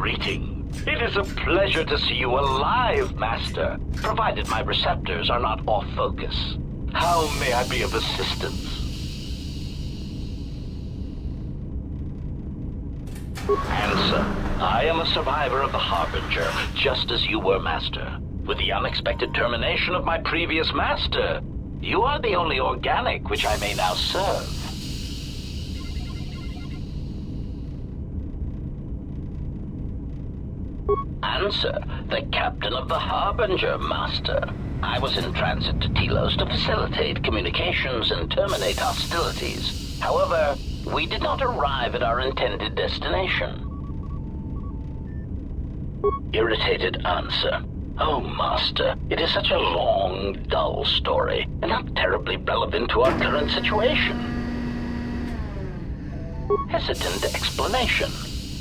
greeting. It is a pleasure to see you alive, Master, provided my receptors are not off focus. How may I be of assistance? Answer. I am a survivor of the Harbinger, just as you were, Master. With the unexpected termination of my previous Master, you are the only organic which I may now serve. Answer. The captain of the Harbinger, Master. I was in transit to Telos to facilitate communications and terminate hostilities. However, we did not arrive at our intended destination. Irritated answer. Oh, Master, it is such a long, dull story, and not terribly relevant to our current situation. Hesitant explanation.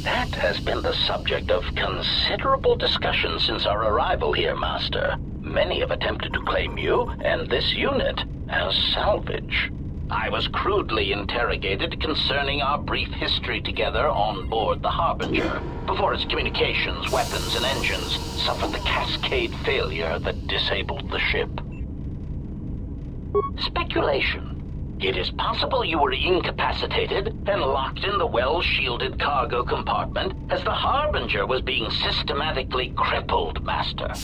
That has been the subject of considerable discussion since our arrival here, Master. Many have attempted to claim you and this unit as salvage. I was crudely interrogated concerning our brief history together on board the Harbinger, before its communications, weapons, and engines suffered the cascade failure that disabled the ship. Speculation. It is possible you were incapacitated and locked in the well-shielded cargo compartment as the Harbinger was being systematically crippled, Master.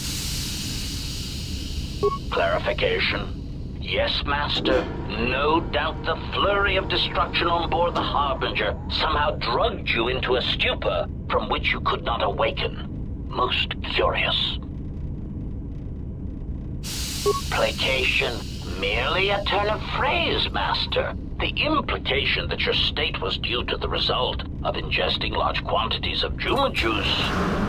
Clarification. Yes, Master. No doubt the flurry of destruction on board the Harbinger somehow drugged you into a stupor from which you could not awaken. Most curious. Placation. Merely a turn of phrase, Master. The implication that your state was due to the result of ingesting large quantities of Juma juice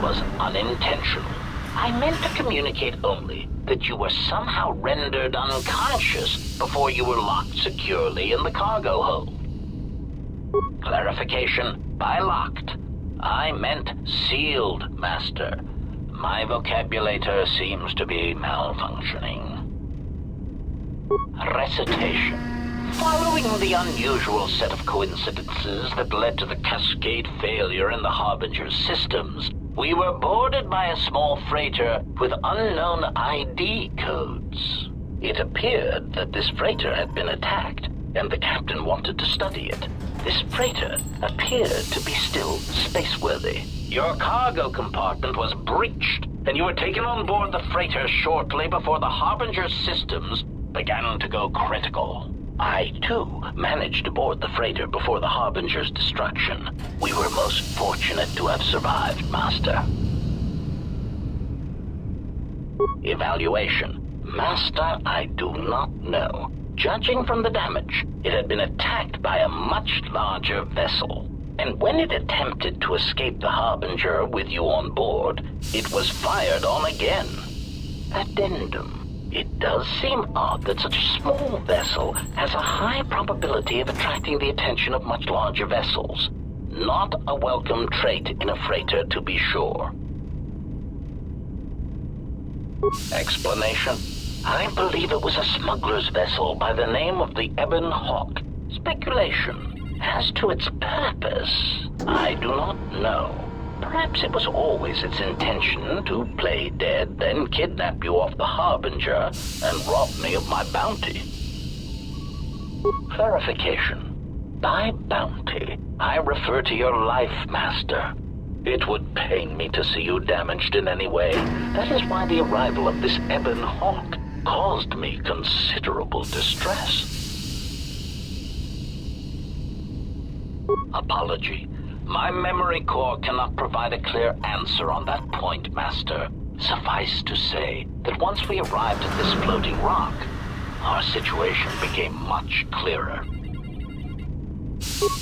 was unintentional. I meant to communicate only that you were somehow rendered unconscious before you were locked securely in the cargo hold. Clarification. By locked, I meant sealed, Master. My vocabulator seems to be malfunctioning. Recitation. Following the unusual set of coincidences that led to the cascade failure in the Harbinger's systems, we were boarded by a small freighter with unknown ID codes. It appeared that this freighter had been attacked, and the captain wanted to study it. This freighter appeared to be still spaceworthy. Your cargo compartment was breached, and you were taken on board the freighter shortly before the Harbinger's systems began to go critical. I, too, managed to board the freighter before the Harbinger's destruction. We were most fortunate to have survived, Master. Evaluation. Master, I do not know. Judging from the damage, it had been attacked by a much larger vessel. And when it attempted to escape the Harbinger with you on board, it was fired on again. Addendum. It does seem odd that such a small vessel has a high probability of attracting the attention of much larger vessels. Not a welcome trait in a freighter, to be sure. Explanation. I believe it was a smuggler's vessel by the name of the Ebon Hawk. Speculation. As to its purpose, I do not know. Perhaps it was always its intention to play dead, then kidnap you off the Harbinger and rob me of my bounty. Clarification. By bounty, I refer to your life, Master. It would pain me to see you damaged in any way. That is why the arrival of this Ebon Hawk caused me considerable distress. Apology. My memory core cannot provide a clear answer on that point, Master. Suffice to say that once we arrived at this floating rock, our situation became much clearer.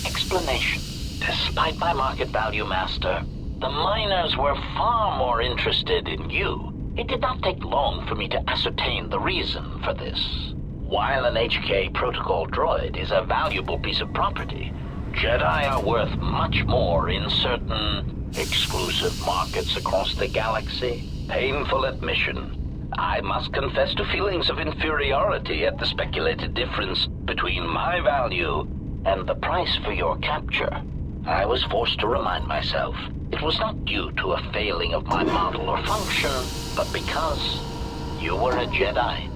Explanation. Despite my market value, Master, the miners were far more interested in you. It did not take long for me to ascertain the reason for this. While an HK protocol droid is a valuable piece of property, Jedi are worth much more in certain exclusive markets across the galaxy. Painful admission. I must confess to feelings of inferiority at the speculated difference between my value and the price for your capture. I was forced to remind myself it was not due to a failing of my model or function, but because you were a Jedi.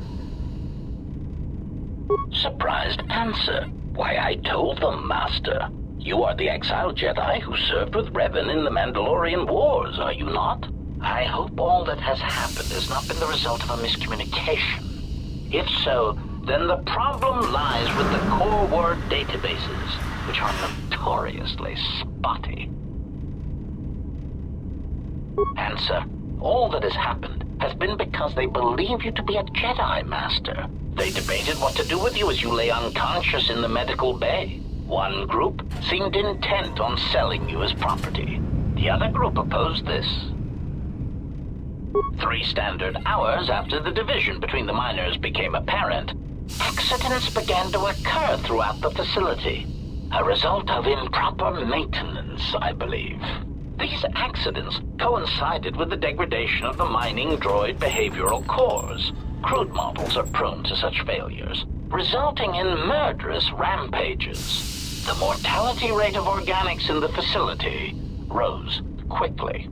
Surprised answer. Why, I told them, Master. You are the exiled Jedi who served with Revan in the Mandalorian Wars, are you not? I hope all that has happened has not been the result of a miscommunication. If so, then the problem lies with the core word databases, which are notoriously spotty. Answer. All that has happened has been because they believe you to be a Jedi, Master. They debated what to do with you as you lay unconscious in the medical bay. One group seemed intent on selling you as property. The other group opposed this. 3 standard hours after the division between the miners became apparent, accidents began to occur throughout the facility. A result of improper maintenance, I believe. These accidents coincided with the degradation of the mining droid behavioral cores. Crude models are prone to such failures, resulting in murderous rampages. The mortality rate of organics in the facility rose quickly.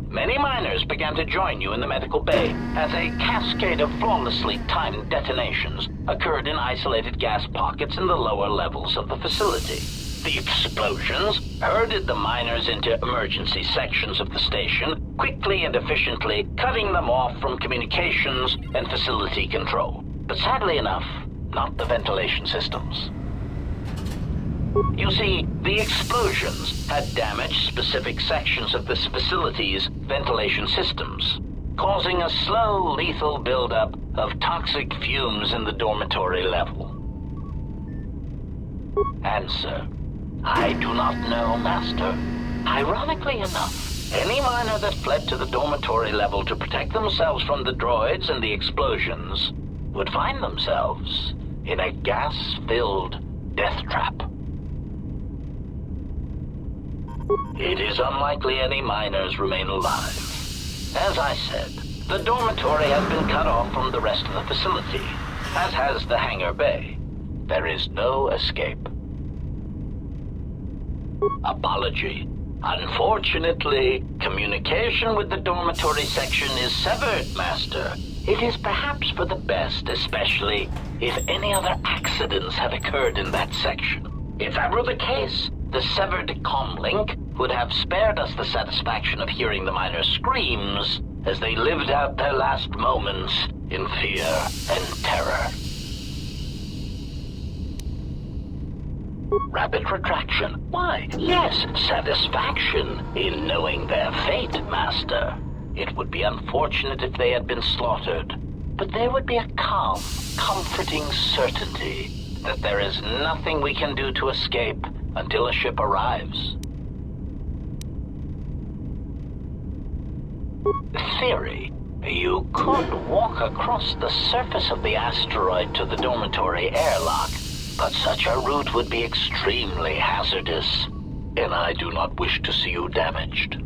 Many miners began to join you in the medical bay as a cascade of flawlessly timed detonations occurred in isolated gas pockets in the lower levels of the facility. The explosions herded the miners into emergency sections of the station, quickly and efficiently cutting them off from communications and facility control. But sadly enough, not the ventilation systems. You see, the explosions had damaged specific sections of this facility's ventilation systems, causing a slow, lethal buildup of toxic fumes in the dormitory level. Answer. I do not know, Master. Ironically enough, any miner that fled to the dormitory level to protect themselves from the droids and the explosions would find themselves in a gas-filled death trap. It is unlikely any miners remain alive. As I said, the dormitory has been cut off from the rest of the facility, as has the hangar bay. There is no escape. Apology. Unfortunately, communication with the dormitory section is severed, Master. It is perhaps for the best, especially if any other accidents had occurred in that section. If that were the case, the severed comlink would have spared us the satisfaction of hearing the miners' screams as they lived out their last moments in fear and terror. Rapid retraction. Why, yes, satisfaction in knowing their fate, Master. It would be unfortunate if they had been slaughtered, but there would be a calm, comforting certainty that there is nothing we can do to escape until a ship arrives. Theory. You could walk across the surface of the asteroid to the dormitory airlock, but such a route would be extremely hazardous, and I do not wish to see you damaged.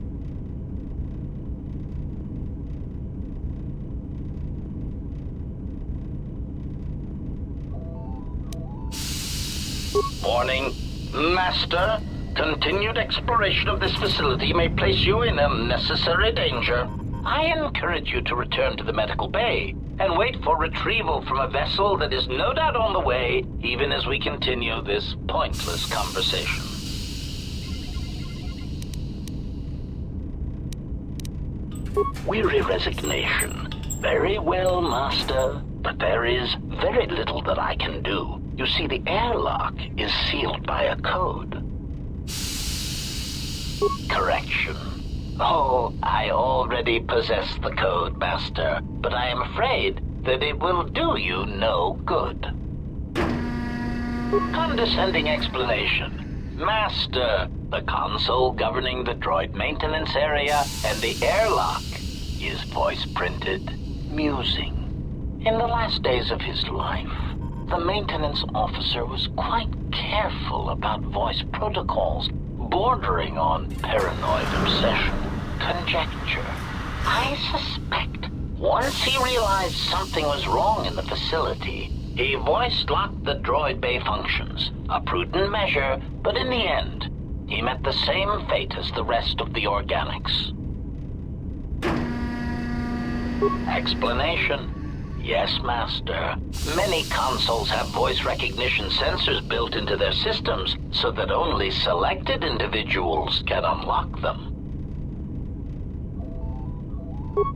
Warning, Master. Continued exploration of this facility may place you in unnecessary danger. I encourage you to return to the medical bay and wait for retrieval from a vessel that is no doubt on the way, even as we continue this pointless conversation. Weary resignation. Very well, Master, but there is very little that I can do. You see, the airlock is sealed by a code. Correction. Oh, I already possess the code, Master, but I am afraid that it will do you no good. Condescending explanation. Master, the console governing the droid maintenance area and the airlock is voice-printed, musing. In the last days of his life, the maintenance officer was quite careful about voice protocols, bordering on paranoid obsession. Conjecture. I suspect once he realized something was wrong in the facility, He voice-locked the droid bay functions, a prudent measure, but in the end, he met the same fate as the rest of the organics. Explanation? Yes, Master. Many consoles have voice recognition sensors built into their systems so that only selected individuals can unlock them.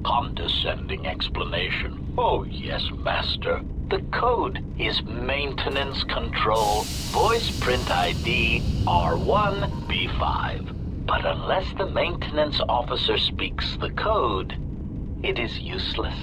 Condescending explanation. Oh, yes, Master. The code is Maintenance Control Voice Print ID R1B5. But unless the maintenance officer speaks the code, it is useless.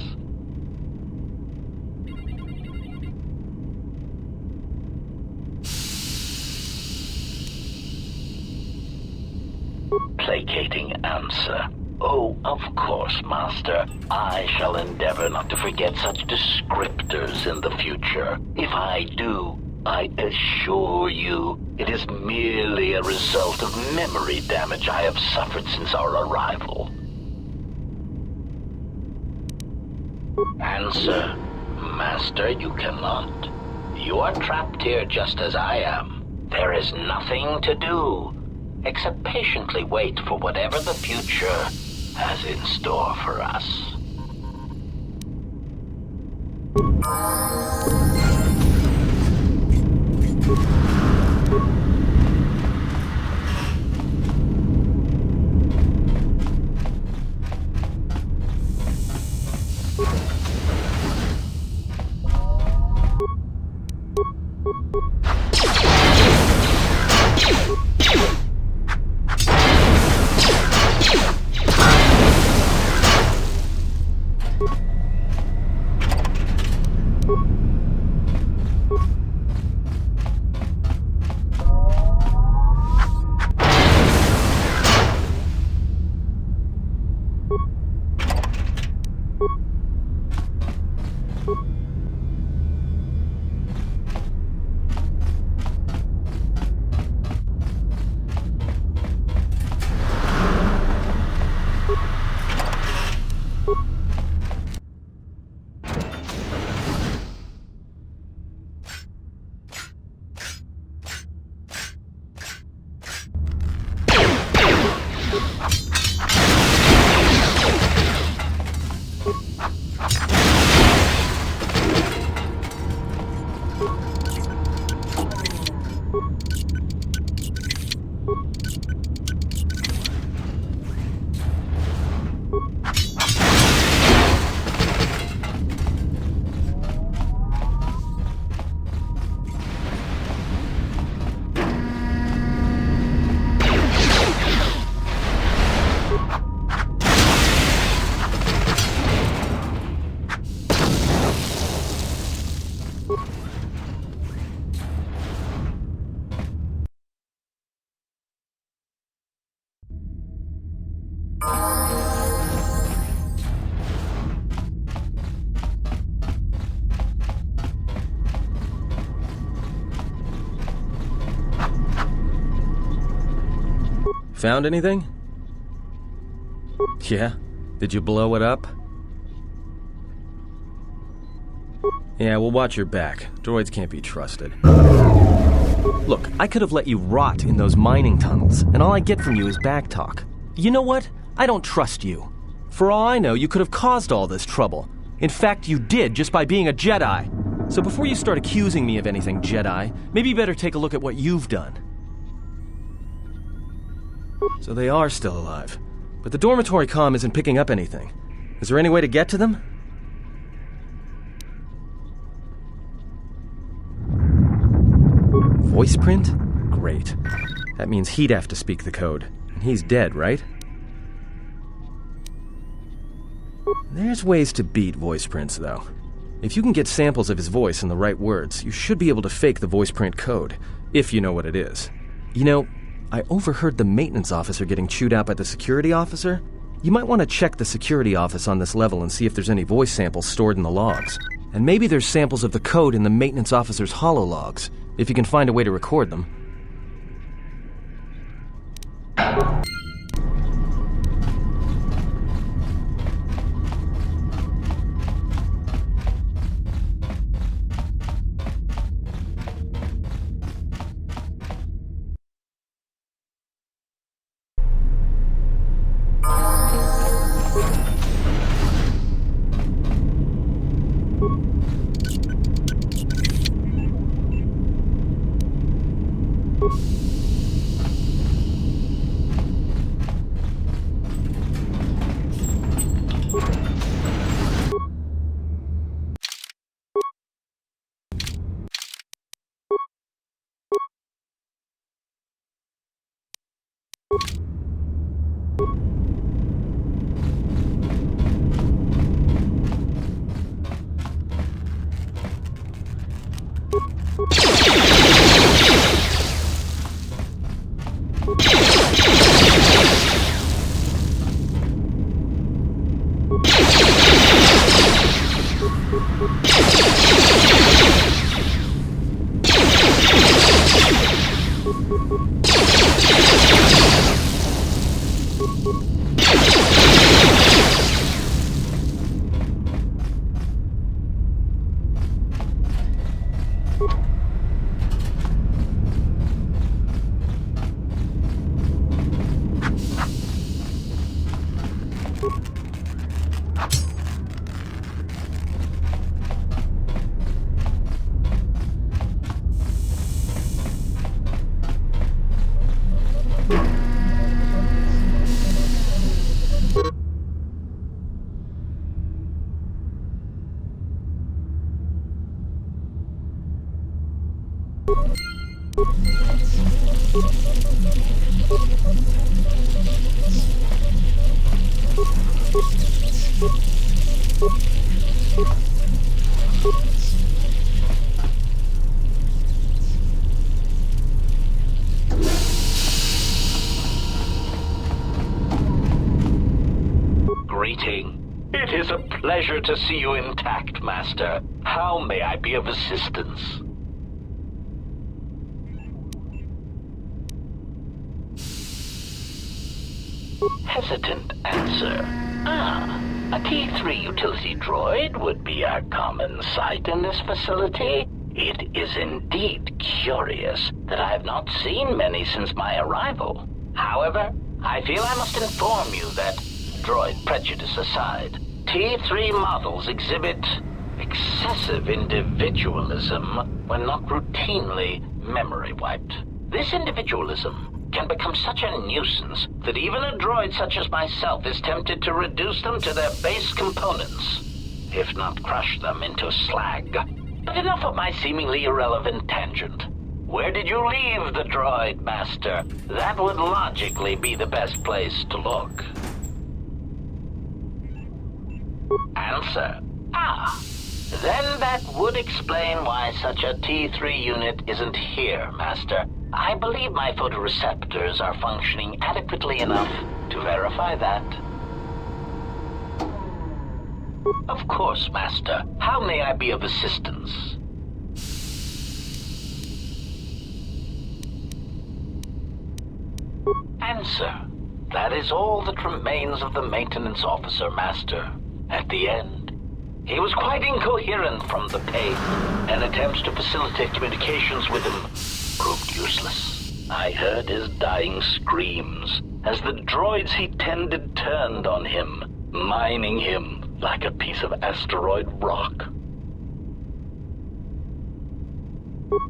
Placating answer. Oh, of course, Master. I shall endeavor not to forget such descriptors in the future. If I do, I assure you, it is merely a result of memory damage I have suffered since our arrival. Answer. Master, you cannot. You are trapped here just as I am. There is nothing to do except patiently wait for whatever the future has in store for us. Found anything? Yeah? Did you blow it up? Yeah, well, watch your back. Droids can't be trusted. Look, I could have let you rot in those mining tunnels, and all I get from you is back talk. You know what? I don't trust you. For all I know, you could have caused all this trouble. In fact, you did just by being a Jedi. So before you start accusing me of anything, Jedi, maybe you better take a look at what you've done. So they are still alive. But the dormitory comm isn't picking up anything. Is there any way to get to them? Voice print? Great. That means he'd have to speak the code. And he's dead, right? There's ways to beat voice prints, though. If you can get samples of his voice and the right words, you should be able to fake the voice print code, if you know what it is. You know, I overheard the maintenance officer getting chewed out by the security officer. You might want to check the security office on this level and see if there's any voice samples stored in the logs. And maybe there's samples of the code in the maintenance officer's holologs, if you can find a way to record them. Greeting. It is a pleasure to see you intact, Master. How may I be of assistance? Hesitant answer. A T3 utility droid would be a common sight in this facility. It is indeed curious that I have not seen many since my arrival. However, I feel I must inform you that, droid prejudice aside, T3 models exhibit excessive individualism when not routinely memory wiped. This individualism can become such a nuisance that even a droid such as myself is tempted to reduce them to their base components, if not crush them into slag. But enough of my seemingly irrelevant tangent. Where did you leave the droid, Master? That would logically be the best place to look. Answer. Then that would explain why such a T3 unit isn't here, Master. I believe my photoreceptors are functioning adequately enough to verify that. Of course, Master. How may I be of assistance? Answer. That is all that remains of the maintenance officer, Master. At the end, he was quite incoherent from the pain, and attempts to facilitate communications with him proved useless. I heard his dying screams as the droids he tended turned on him, mining him like a piece of asteroid rock.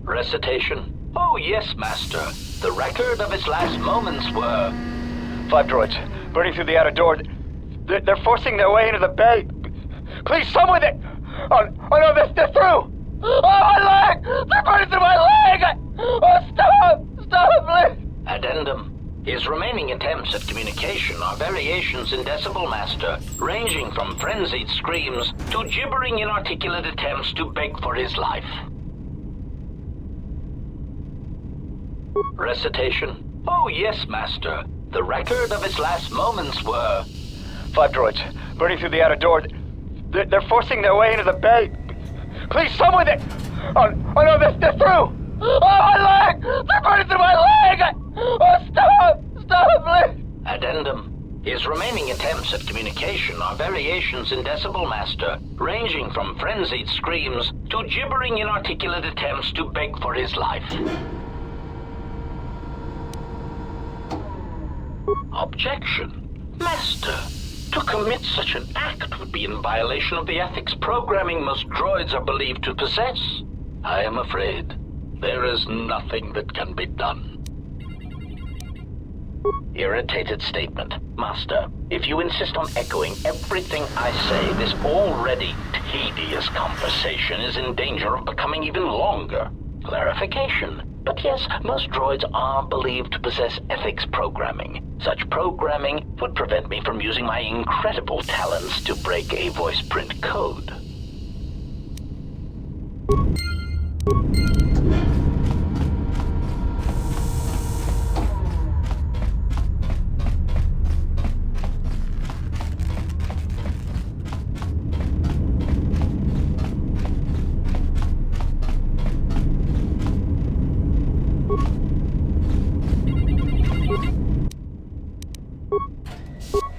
Recitation? Oh yes, Master. The record of his last moments were... 5 droids, burning through the outer door. They're forcing their way into the bay. Please, someone that... Oh no, they're through! Oh, my leg! They're burning through my leg! Oh, stop, please! Addendum. His remaining attempts at communication are variations in decibel, Master, ranging from frenzied screams to gibbering inarticulate attempts to beg for his life. Recitation? Oh yes, Master. The record of his last moments were... 5 droids, burning through the outer door. They're forcing their way into the bay. Please, someone that... Oh no, they're through! Oh, my leg! They're burning through my leg! Oh, stop, please! Addendum. His remaining attempts at communication are variations in decibel, Master, ranging from frenzied screams to gibbering inarticulate attempts to beg for his life. Objection. Master, to commit such an act would be in violation of the ethics programming most droids are believed to possess. I am afraid There is nothing that can be done. Irritated statement. Master, if you insist on echoing everything I say, this already tedious conversation is in danger of becoming even longer. Clarification. But yes, most droids are believed to possess ethics programming. Such programming would prevent me from using my incredible talents to break a voice print code.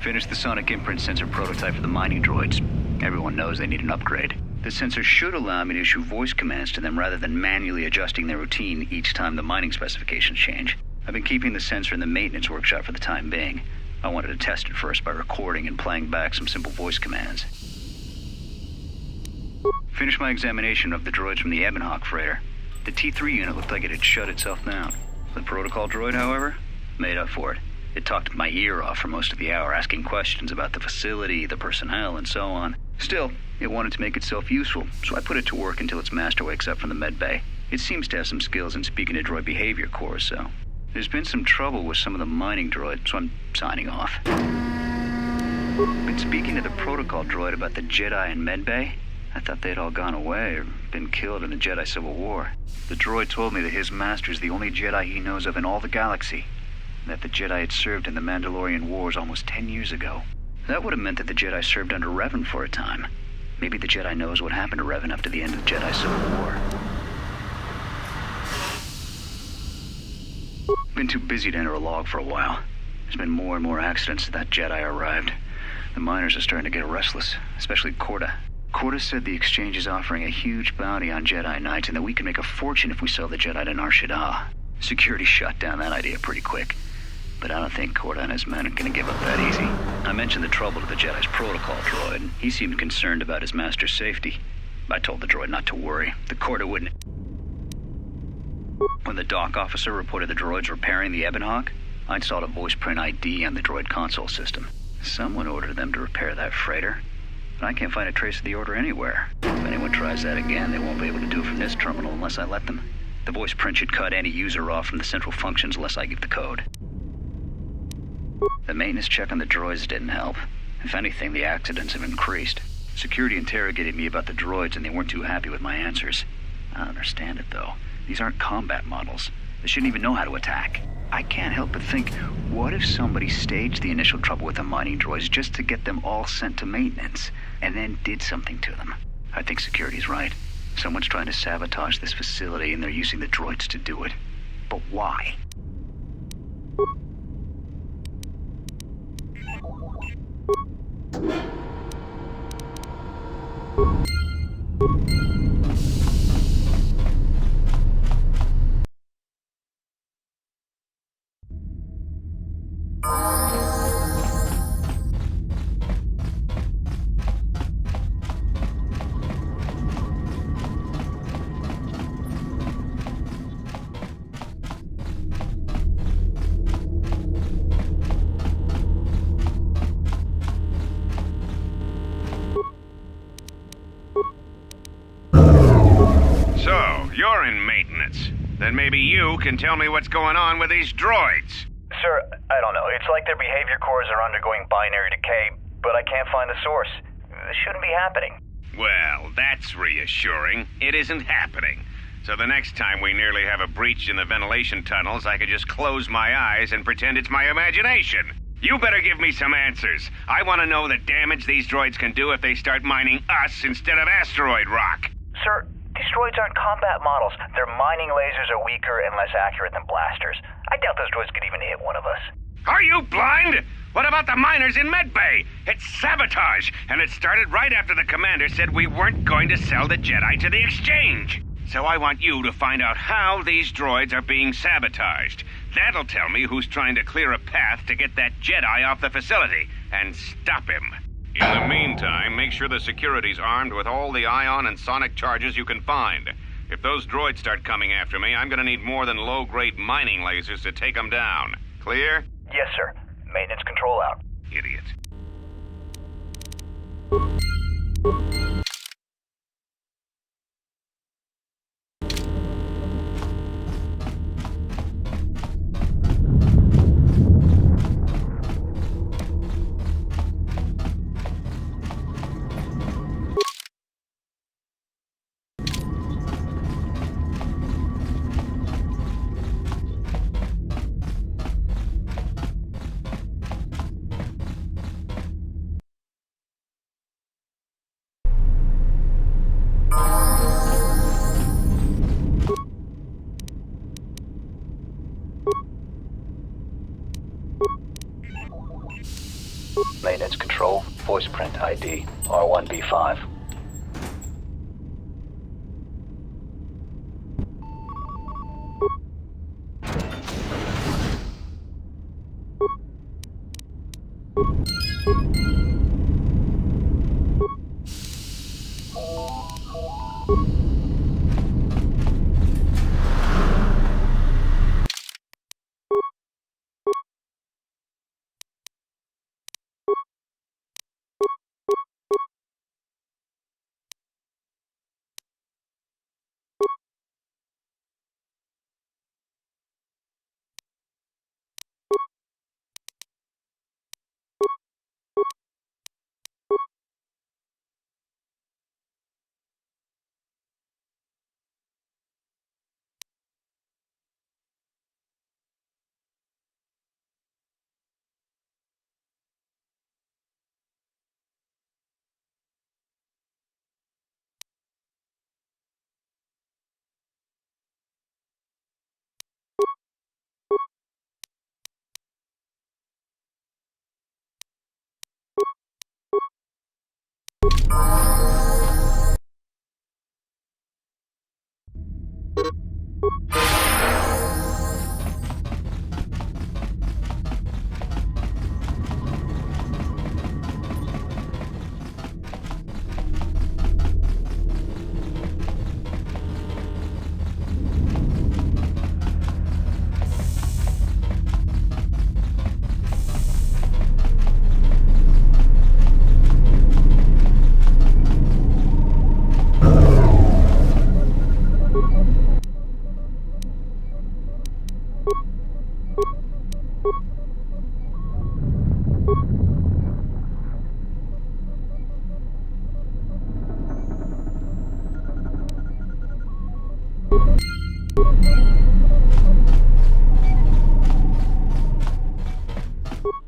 Finished the sonic imprint sensor prototype for the mining droids. Everyone knows they need an upgrade. The sensor should allow me to issue voice commands to them rather than manually adjusting their routine each time the mining specifications change. I've been keeping the sensor in the maintenance workshop for the time being. I wanted to test it first by recording and playing back some simple voice commands. Finished my examination of the droids from the Ebonhawk freighter. The T3 unit looked like it had shut itself down. The protocol droid, however, made up for it. It talked my ear off for most of the hour, asking questions about the facility, the personnel, and so on. Still, it wanted to make itself useful, so I put it to work until its master wakes up from the med bay. It seems to have some skills in speaking to droid behavior cores, so... There's been some trouble with some of the mining droids, so I'm signing off. Been speaking to the protocol droid about the Jedi in med bay. I thought they'd all gone away or been killed in the Jedi Civil War. The droid told me that his master's the only Jedi he knows of in all the galaxy. That the Jedi had served in the Mandalorian Wars almost 10 years ago. That would have meant that the Jedi served under Revan for a time. Maybe the Jedi knows what happened to Revan after the end of the Jedi Civil War. Been too busy to enter a log for a while. There's been more and more accidents since that Jedi arrived. The miners are starting to get restless, especially Korta. Korta said the exchange is offering a huge bounty on Jedi Knights and that we can make a fortune if we sell the Jedi to Nar Shaddaa. Security shot down that idea pretty quick. But I don't think Korta and his men are going to give up that easy. I mentioned the trouble to the Jedi's protocol droid, and he seemed concerned about his master's safety. I told the droid not to worry. The Korta wouldn't... When the dock officer reported the droids repairing the Ebonhawk, I installed a voice print ID on the droid console system. Someone ordered them to repair that freighter, but I can't find a trace of the order anywhere. If anyone tries that again, they won't be able to do it from this terminal unless I let them. The voice print should cut any user off from the central functions unless I give the code. The maintenance check on the droids didn't help. If anything, the accidents have increased. Security interrogated me about the droids and they weren't too happy with my answers. I don't understand it, though. These aren't combat models. They shouldn't even know how to attack. I can't help but think, what if somebody staged the initial trouble with the mining droids just to get them all sent to maintenance, and then did something to them? I think security's right. Someone's trying to sabotage this facility and they're using the droids to do it. But why? You're in maintenance. Then maybe you can tell me what's going on with these droids. Sir, I don't know. It's like their behavior cores are undergoing binary decay, but I can't find the source. This shouldn't be happening. Well, that's reassuring. It isn't happening. So the next time we nearly have a breach in the ventilation tunnels, I could just close my eyes and pretend it's my imagination. You better give me some answers. I want to know the damage these droids can do if they start mining us instead of asteroid rock. Sir, these droids aren't combat models. Their mining lasers are weaker and less accurate than blasters. I doubt those droids could even hit one of us. Are you blind? What about the miners in Medbay? It's sabotage, and it started right after the commander said we weren't going to sell the Jedi to the exchange. So I want you to find out how these droids are being sabotaged. That'll tell me who's trying to clear a path to get that Jedi off the facility and stop him. In the meantime, make sure the security's armed with all the ion and sonic charges you can find. If those droids start coming after me, I'm gonna need more than low-grade mining lasers to take them down. Clear? Yes, sir. Maintenance control out. Idiot. Maintenance control, voice print ID, R1B5.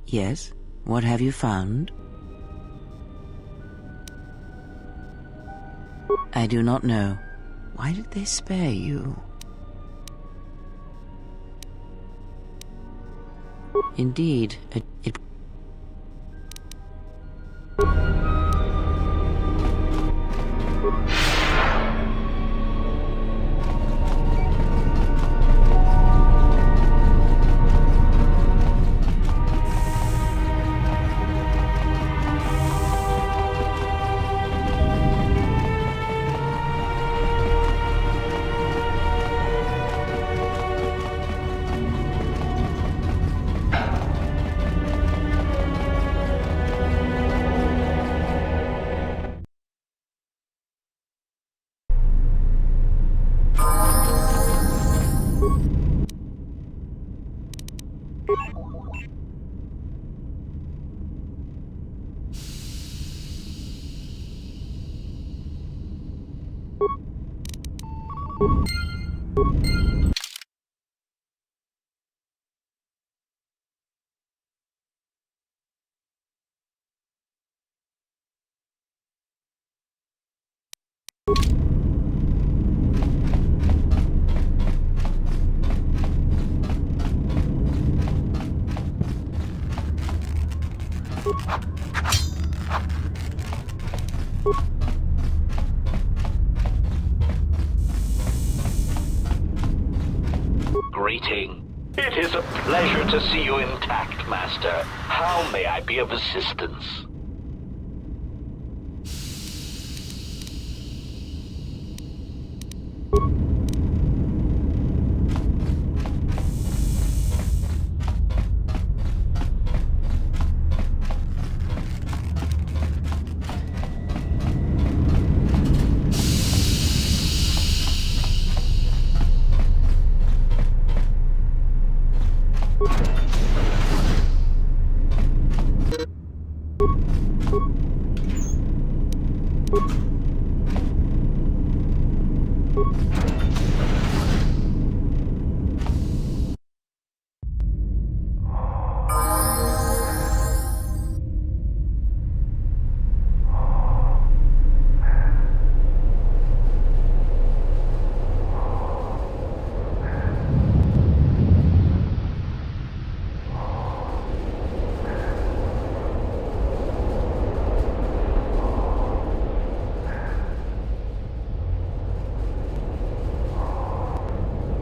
Yes? What have you found? I do not know. Why did they spare you? Indeed, it... Greeting. It is a pleasure to see you intact, Master. How may I be of assistance?